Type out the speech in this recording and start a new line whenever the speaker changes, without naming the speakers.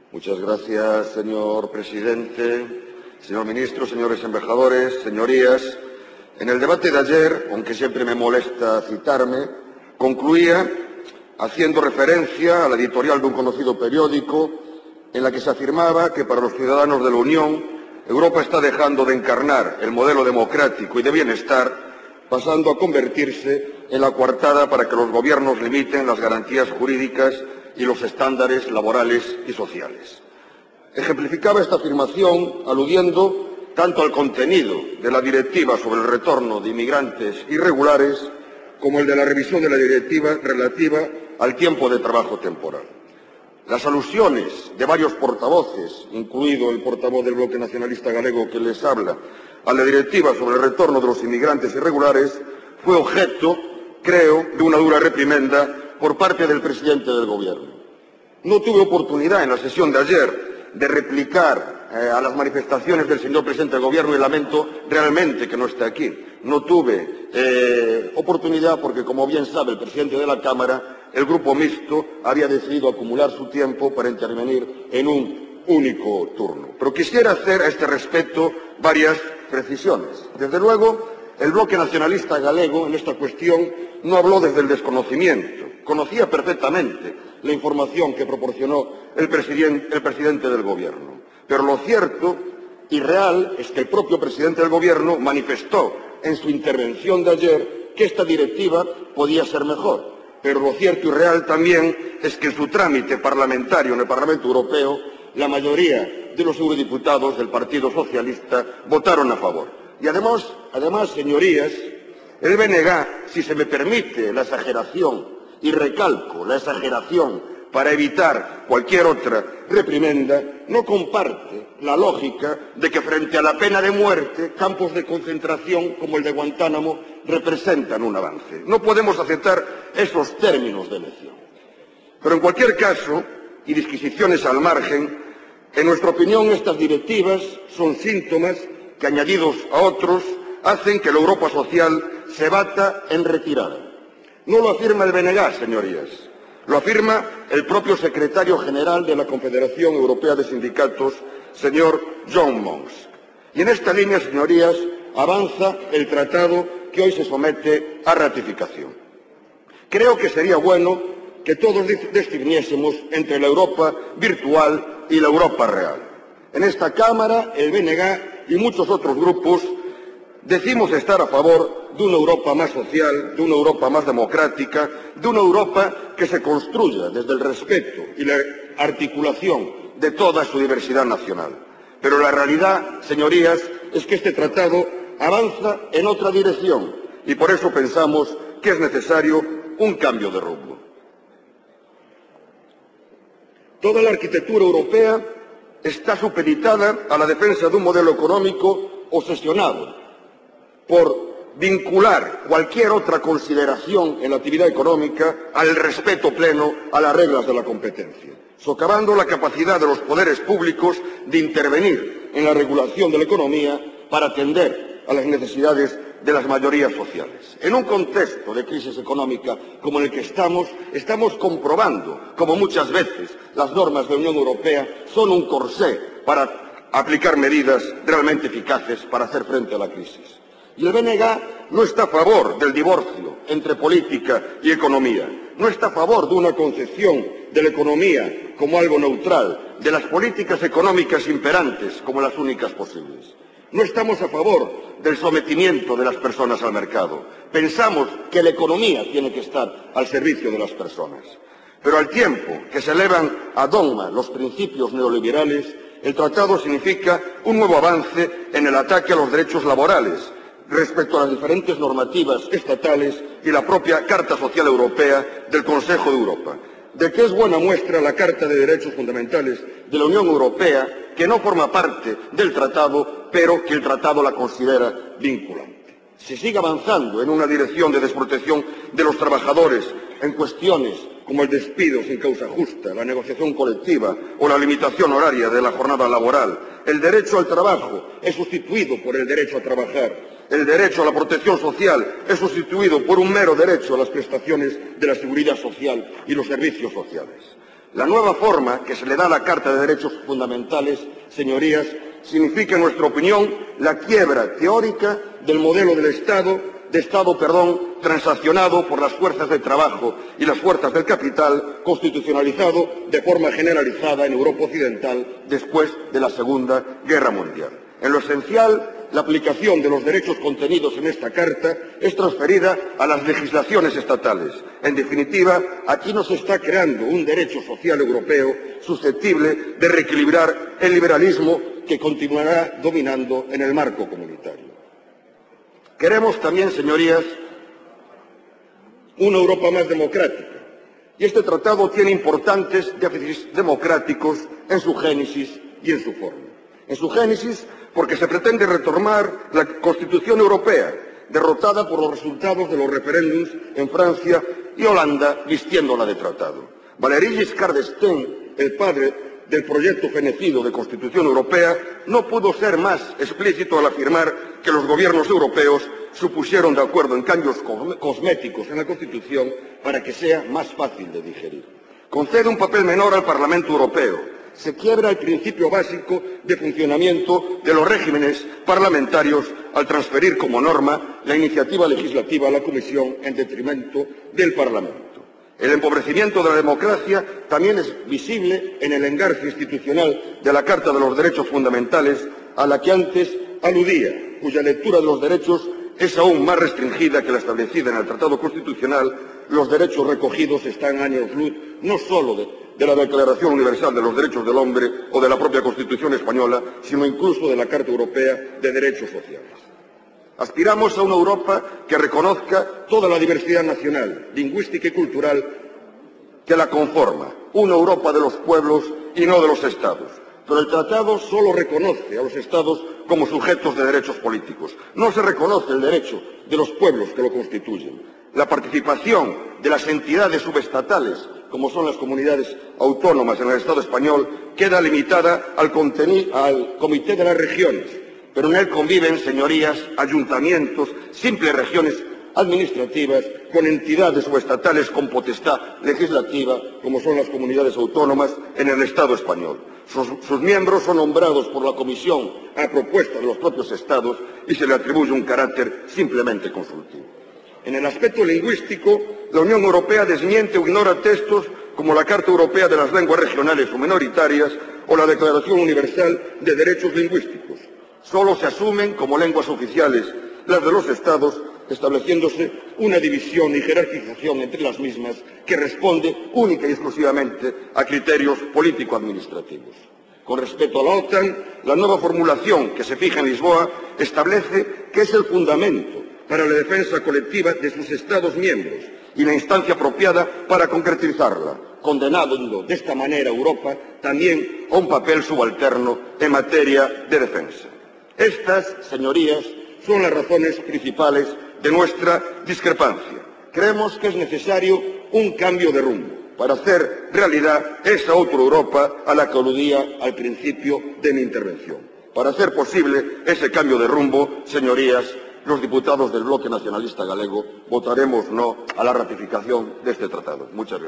Muchas gracias, señor presidente, señor ministro, señores embajadores, señorías. En el debate de ayer, aunque siempre me molesta citarme, concluía haciendo referencia a la editorial de un conocido periódico en la que se afirmaba que para los ciudadanos de la Unión, Europa está dejando de encarnar el modelo democrático y de bienestar, pasando a convertirse en la coartada para que los gobiernos limiten las garantías jurídicas y los estándares laborales y sociales. Ejemplificaba esta afirmación aludiendo tanto al contenido de la directiva sobre el retorno de inmigrantes irregulares como el de la revisión de la directiva relativa al tiempo de trabajo temporal. Las alusiones de varios portavoces, incluido el portavoz del Bloque Nacionalista Galego que les habla, a la directiva sobre el retorno de los inmigrantes irregulares, fue objeto, creo, de una dura reprimenda por parte del presidente del Gobierno. No tuve oportunidad en la sesión de ayer de replicar a las manifestaciones del señor presidente del Gobierno y lamento realmente que no esté aquí. No tuve oportunidad porque, como bien sabe el presidente de la Cámara, el Grupo Mixto había decidido acumular su tiempo para intervenir en un único turno. Pero quisiera hacer a este respecto varias precisiones. Desde luego, el Bloque Nacionalista Galego en esta cuestión no habló desde el desconocimiento. Conocía perfectamente la información que proporcionó el presidente del Gobierno. Pero lo cierto y real es que el propio presidente del Gobierno manifestó en su intervención de ayer que esta directiva podía ser mejor. Pero lo cierto y real también es que en su trámite parlamentario en el Parlamento Europeo, la mayoría de los eurodiputados del Partido Socialista votaron a favor. Y además, señorías, el BNG, si se me permite la exageración, y recalco la exageración para evitar cualquier otra reprimenda, no comparte la lógica de que frente a la pena de muerte, campos de concentración como el de Guantánamo representan un avance. No podemos aceptar esos términos de elección. Pero en cualquier caso, y disquisiciones al margen, en nuestra opinión estas directivas son síntomas que, añadidos a otros, hacen que la Europa social se bata en retirada. No lo afirma el BNG, señorías, lo afirma el propio secretario general de la Confederación Europea de Sindicatos, señor John Monks. Y en esta línea, señorías, avanza el tratado que hoy se somete a ratificación. Creo que sería bueno que todos distinguiésemos entre la Europa virtual y la Europa real. En esta Cámara, el BNG y muchos otros grupos decimos estar a favor de una Europa más social, de una Europa más democrática, de una Europa que se construya desde el respeto y la articulación de toda su diversidad nacional. Pero la realidad, señorías, es que este tratado avanza en otra dirección y por eso pensamos que es necesario un cambio de rumbo. Toda la arquitectura europea está supeditada a la defensa de un modelo económico obsesionado por vincular cualquier otra consideración en la actividad económica al respeto pleno a las reglas de la competencia, socavando la capacidad de los poderes públicos de intervenir en la regulación de la economía para atender a las necesidades de las mayorías sociales. En un contexto de crisis económica como en el que estamos comprobando como muchas veces las normas de la Unión Europea son un corsé para aplicar medidas realmente eficaces para hacer frente a la crisis. Y el BNG no está a favor del divorcio entre política y economía, no está a favor de una concepción de la economía como algo neutral, de las políticas económicas imperantes como las únicas posibles. No estamos a favor del sometimiento de las personas al mercado. Pensamos que la economía tiene que estar al servicio de las personas. Pero al tiempo que se elevan a dogma los principios neoliberales, el tratado significa un nuevo avance en el ataque a los derechos laborales, respecto a las diferentes normativas estatales y la propia Carta Social Europea del Consejo de Europa, de que es buena muestra la Carta de Derechos Fundamentales de la Unión Europea, que no forma parte del tratado, pero que el tratado la considera vinculante. Se sigue avanzando en una dirección de desprotección de los trabajadores en cuestiones como el despido sin causa justa, la negociación colectiva o la limitación horaria de la jornada laboral. El derecho al trabajo es sustituido por el derecho a trabajar. El derecho a la protección social es sustituido por un mero derecho a las prestaciones de la seguridad social y los servicios sociales. La nueva forma que se le da a la Carta de Derechos Fundamentales, señorías, significa, en nuestra opinión, la quiebra teórica del modelo de Estado transaccionado por las fuerzas del trabajo y las fuerzas del capital, constitucionalizado de forma generalizada en Europa Occidental después de la Segunda Guerra Mundial. En lo esencial, la aplicación de los derechos contenidos en esta Carta es transferida a las legislaciones estatales. En definitiva, aquí no se está creando un derecho social europeo susceptible de reequilibrar el liberalismo que continuará dominando en el marco comunitario. Queremos también, señorías, una Europa más democrática. Y este tratado tiene importantes déficits democráticos en su génesis y en su forma. En su génesis, porque se pretende retomar la Constitución Europea, derrotada por los resultados de los referéndums en Francia y Holanda, vistiéndola de tratado. Valéry Giscard d'Estaing, el padre del proyecto fenecido de Constitución Europea, no pudo ser más explícito al afirmar que los gobiernos europeos se pusieron de acuerdo en cambios cosméticos en la Constitución para que sea más fácil de digerir. Concede un papel menor al Parlamento Europeo. Se quiebra el principio básico de funcionamiento de los regímenes parlamentarios al transferir como norma la iniciativa legislativa a la Comisión en detrimento del Parlamento. El empobrecimiento de la democracia también es visible en el engarce institucional de la Carta de los Derechos Fundamentales a la que antes aludía, cuya lectura de los derechos es aún más restringida que la establecida en el Tratado Constitucional. Los derechos recogidos están a años luz no solo de la Declaración Universal de los Derechos del Hombre o de la propia Constitución española, sino incluso de la Carta Europea de Derechos Sociales. Aspiramos a una Europa que reconozca toda la diversidad nacional, lingüística y cultural que la conforma, una Europa de los pueblos y no de los Estados. Pero el tratado solo reconoce a los Estados como sujetos de derechos políticos. No se reconoce el derecho de los pueblos que lo constituyen. La participación de las entidades subestatales, como son las comunidades autónomas en el Estado español, queda limitada al Comité de las Regiones, pero en él conviven, señorías, ayuntamientos, simples regiones administrativas, con entidades subestatales con potestad legislativa, como son las comunidades autónomas en el Estado español. Sus miembros son nombrados por la Comisión a propuesta de los propios Estados y se le atribuye un carácter simplemente consultivo. En el aspecto lingüístico, la Unión Europea desmiente o ignora textos como la Carta Europea de las Lenguas Regionales o Minoritarias o la Declaración Universal de Derechos Lingüísticos. Solo se asumen como lenguas oficiales las de los Estados, estableciéndose una división y jerarquización entre las mismas que responde única y exclusivamente a criterios político-administrativos. Con respecto a la OTAN, la nueva formulación que se fija en Lisboa establece que es el fundamento para la defensa colectiva de sus Estados miembros y la instancia apropiada para concretizarla, condenando de esta manera a Europa también a un papel subalterno en materia de defensa. Estas, señorías, son las razones principales de nuestra discrepancia. Creemos que es necesario un cambio de rumbo para hacer realidad esa otra Europa a la que aludía al principio de mi intervención. Para hacer posible ese cambio de rumbo, señorías, los diputados del Bloque Nacionalista Galego votaremos no a la ratificación de este tratado. Muchas gracias.